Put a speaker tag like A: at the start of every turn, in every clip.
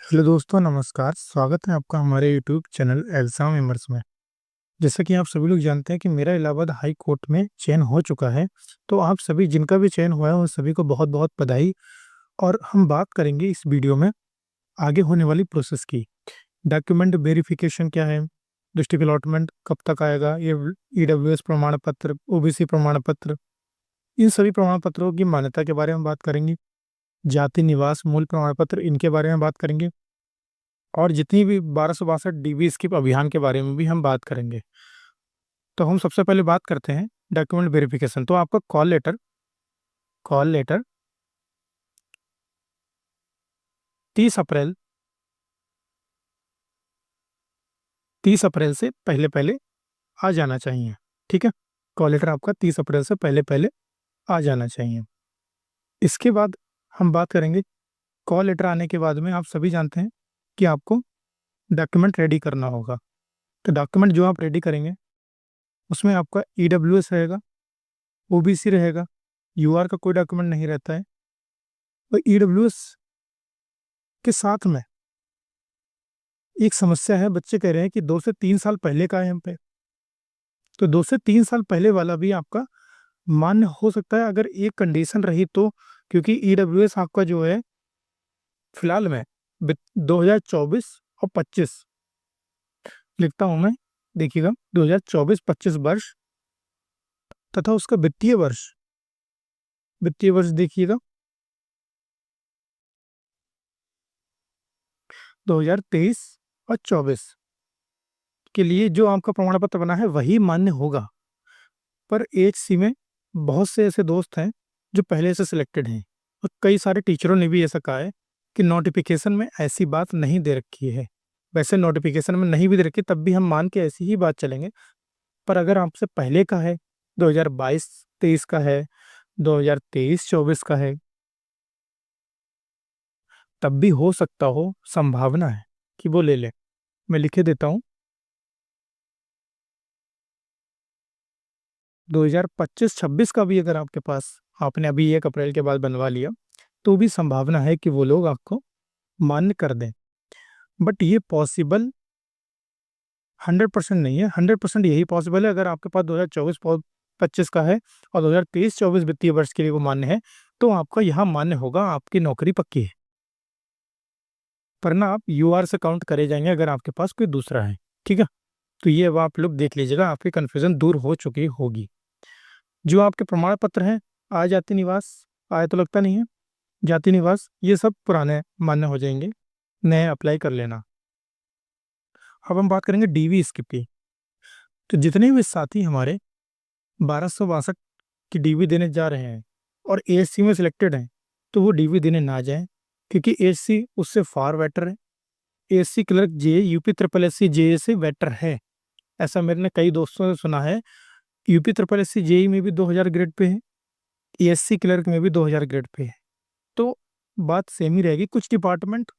A: Hello दोस्तों, नमस्कार। स्वागत है आपका हमारे यूट्यूब चैनल एग्जाम विमर्श में। जैसा कि आप सभी लोग जानते हैं कि मेरा इलाहाबाद हाई कोर्ट में चयन हो चुका है। तो आप सभी जिनका भी चयन हुआ है उन सभी को बहुत बहुत बधाई। और हम बात करेंगे इस वीडियो में आगे होने वाली प्रोसेस की। डॉक्यूमेंट वेरिफिकेशन क्या है, डिस्ट्रिक्ट अलॉटमेंट कब तक आएगा, ये ईडब्ल्यूएस प्रमाण पत्र, ओबीसी प्रमाण पत्र, इन सभी प्रमाण पत्रों की मान्यता के बारे में बात करेंगे। जाति निवास मूल प्रमाण पत्र, इनके बारे में बात करेंगे। और जितनी भी 1262 डीबी स्किप अभियान के बारे में भी हम बात करेंगे। तो हम सबसे पहले बात करते हैं डॉक्यूमेंट वेरिफिकेशन। तो आपका कॉल लेटर 30 अप्रैल 30 अप्रैल से पहले पहले आ जाना चाहिए। ठीक है, कॉल लेटर आपका 30 अप्रैल से पहले पहले आ जाना चाहिए। इसके बाद हम बात करेंगे, कॉल लेटर आने के बाद में आप सभी जानते हैं कि आपको डॉक्यूमेंट रेडी करना होगा। तो डॉक्यूमेंट जो आप रेडी करेंगे उसमें आपका ईडब्ल्यूएस रहेगा, ओबीसी रहेगा, यूआर का कोई डॉक्यूमेंट नहीं रहता है। और ईडब्ल्यूएस के साथ में एक समस्या है, बच्चे कह रहे हैं कि 2 से 3 साल पहले का है हम पे। तो 2 से 3 साल पहले वाला भी आपका मान्य हो सकता है अगर एक कंडीशन रही तो। क्योंकि ईडब्ल्यूएस आपका जो है फिलहाल में 2024 और 25 लिखता हूं मैं, देखिएगा 2024-25 वर्ष तथा उसका वित्तीय वर्ष देखिएगा 2023 और 24 के लिए जो आपका प्रमाण पत्र बना है वही मान्य होगा। पर एचसी में बहुत से ऐसे दोस्त हैं जो पहले से सिलेक्टेड हैं, और कई सारे टीचरों ने भी ऐसा कहा है कि नोटिफिकेशन में ऐसी बात नहीं दे रखी है। वैसे नोटिफिकेशन में नहीं भी दे रखी तब भी हम मान के ऐसी ही बात चलेंगे। पर अगर आपसे पहले का है, 2022-23 का है, 2023-24 का है, तब भी हो सकता हो, संभावना है कि वो ले ले। मैं लिखे देता हूँ, 2025-26 का भी अगर आपके पास आपने अभी 1 अप्रैल के बाद बनवा लिया तो भी संभावना है कि वो लोग आपको मान्य कर दें। बट ये पॉसिबल 100% नहीं है। 100% यही पॉसिबल है अगर आपके पास 2024-25 का है और 2023-24 वित्तीय वर्ष के लिए वो मान्य है, तो आपका यहाँ मान्य होगा, आपकी नौकरी पक्की है। पर ना आप यूआर से काउंट करे जाएंगे अगर आपके पास कोई दूसरा है। ठीक है, तो ये अब आप लोग देख लीजिएगा, आपकी कन्फ्यूजन दूर हो चुकी होगी। जो आपके प्रमाण पत्र हैं, आय जाति निवास, आय तो लगता नहीं है, जाति निवास, ये सब पुराने मान्य हो जाएंगे, नए अप्लाई कर लेना। अब हम बात करेंगे डीवी स्किप की। तो जितने भी साथी हमारे 1262 की डीवी देने जा रहे हैं और एएससी में सिलेक्टेड हैं, तो वो डीवी देने ना जाएं, क्योंकि एएससी उससे फार बेटर है। एएससी क्लर्क जे यूपी ट्रिपल एससी जे से बेटर है, ऐसा मेरे ने कई दोस्तों से सुना है। यूपी ट्रिपल एससी जेई में भी 2000 ग्रेड पे है, एएससी क्लर्क में भी 2000 ग्रेड पे है। तो बात सेम ही रहेगी। कुछ डिपार्टमेंट,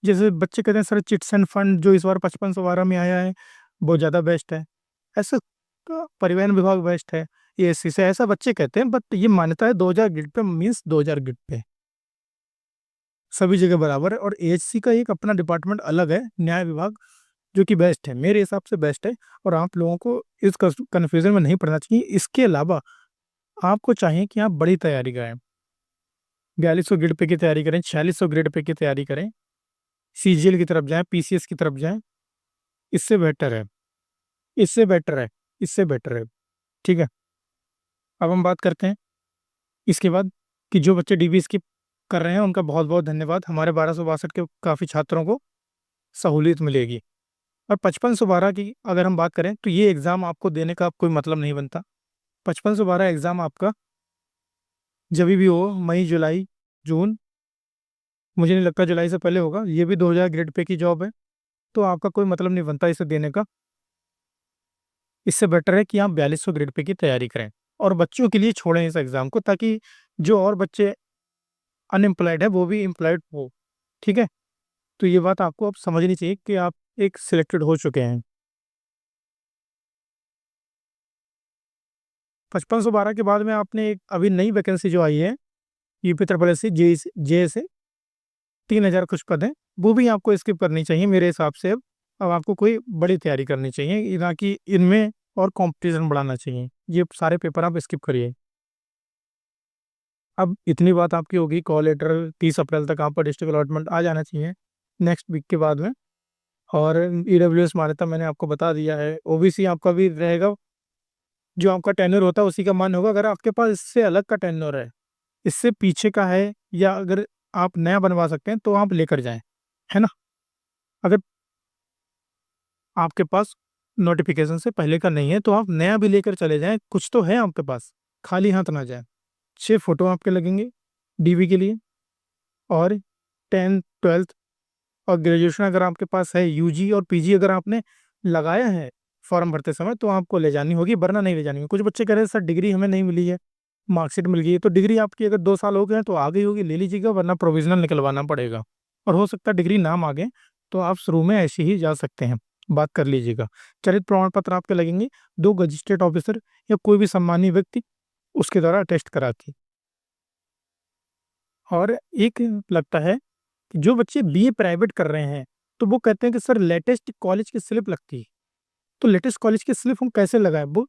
A: जैसे बच्चे कहते हैं सर चिट्स एंड फंड जो इस बार 5512 में आया है वो ज़्यादा बेस्ट है, ऐसा परिवहन विभाग बेस्ट है एएससी से, ऐसा बच्चे कहते हैं। बट ये मान्यता है 2000 grade pay means 2000 grade pay सभी जगह बराबर है। और एएचसी का एक अपना डिपार्टमेंट अलग है, न्याय विभाग, जो कि बेस्ट है, मेरे हिसाब से बेस्ट है। और आप लोगों को इस कन्फ्यूजन में नहीं पड़ना चाहिए। इसके अलावा आपको चाहिए कि आप बड़ी तैयारी करें, 4200 ग्रेड पे की तैयारी करें, 4600 ग्रेड पे की तैयारी करें, सीजीएल की तरफ जाएं, पीसीएस की तरफ जाएं। इससे बेटर है, इससे बेटर है, इससे बेटर है। ठीक है, अब हम बात करते हैं इसके बाद कि जो बच्चे डीबी स्किप कर रहे हैं उनका बहुत बहुत धन्यवाद। हमारे 1262 के काफ़ी छात्रों को सहूलियत मिलेगी। और 5512 की अगर हम बात करें तो ये एग्ज़ाम आपको देने का कोई मतलब नहीं बनता। 5512 एग्ज़ाम आपका जब भी हो, मई जुलाई जून, मुझे नहीं लगता जुलाई से पहले होगा। ये भी 2000 ग्रेड पे की जॉब है, तो आपका कोई मतलब नहीं बनता इसे देने का। इससे बेटर है कि आप 4200 ग्रेड पे की तैयारी करें और बच्चों के लिए छोड़ें इस एग्ज़ाम को, ताकि जो और बच्चे अनएम्प्लॉयड है वो भी एम्प्लॉयड हो। ठीक है, तो ये बात आपको अब समझनी चाहिए कि आप एक सिलेक्टेड हो चुके हैं। 5512 के बाद में आपने एक अभी नई वैकेंसी जो आई है यूपी ट्रिपल एस सी जे से 3000 कुछ पद हैं, वो भी आपको स्किप करनी चाहिए मेरे हिसाब से। अब आपको कोई बड़ी तैयारी करनी चाहिए, ना कि इनमें और कंपटीशन बढ़ाना चाहिए। ये सारे पेपर आप स्किप करिए। अब इतनी बात आपकी होगी, कॉल लेटर 30 अप्रैल तक आपका डिस्ट्रिक्ट अलॉटमेंट आ जाना चाहिए, नेक्स्ट वीक के बाद में। और ईडब्ल्यूएस मान्यता मैंने आपको बता दिया है। ओबीसी आपका भी रहेगा, जो आपका टेन्योर होता है उसी का मान होगा। अगर आपके पास इससे अलग का टेन्योर है, इससे पीछे का है, या अगर आप नया बनवा सकते हैं तो आप लेकर जाएं, है ना। अगर आपके पास नोटिफिकेशन से पहले का नहीं है तो आप नया भी लेकर चले जाएं, कुछ तो है आपके पास, खाली हाथ ना जाए। 6 फोटो आपके लगेंगे डीवी के लिए, और 10th 12th और ग्रेजुएशन अगर आपके पास है, यूजी और पीजी अगर आपने लगाया है फॉर्म भरते समय, तो आपको ले जानी होगी, वरना नहीं ले जानी होगी। कुछ बच्चे कह रहे हैं सर डिग्री हमें नहीं मिली है, मार्कशीट मिल गई है। तो डिग्री आपकी अगर 2 साल हो गए हैं तो आ गई होगी, ले लीजिएगा, वरना प्रोविजनल निकलवाना पड़ेगा। और हो सकता है डिग्री ना मांगे, तो आप शुरू में ऐसे ही जा सकते हैं, बात कर लीजिएगा। चरित्र प्रमाण पत्र आपके लगेंगे 2 मजिस्ट्रेट ऑफिसर या कोई भी सम्मानीय व्यक्ति उसके द्वारा अटेस्ट करा के। और एक लगता है कि जो बच्चे बीए प्राइवेट कर रहे हैं, तो वो कहते हैं कि सर लेटेस्ट कॉलेज की स्लिप लगती है। तो लेटेस्ट कॉलेज की स्लिप हम कैसे लगाएं? वो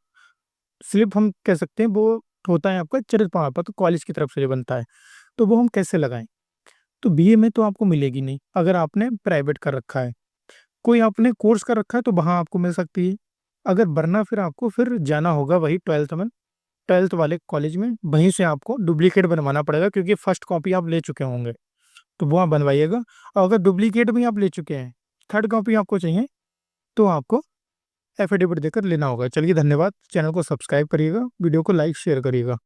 A: स्लिप हम कह सकते हैं वो होता है आपका चरित्र प्रमाण पत्र, कॉलेज की तरफ से जो बनता है। तो वो हम कैसे लगाएं? तो बीए में तो आपको मिलेगी नहीं अगर आपने प्राइवेट कर रखा है। कोई आपने कोर्स कर रखा है तो वहाँ आपको मिल सकती है। अगर वरना फिर आपको फिर जाना होगा वही 12th वाले कॉलेज में, वहीं से आपको डुप्लीकेट बनवाना पड़ेगा, क्योंकि फर्स्ट कॉपी आप ले चुके होंगे, तो वो आप बनवाइएगा। और अगर डुप्लीकेट भी आप ले चुके हैं, थर्ड कॉपी आपको चाहिए, तो आपको एफिडेविट देकर लेना होगा। चलिए धन्यवाद, चैनल को सब्सक्राइब करिएगा, वीडियो को लाइक शेयर करिएगा।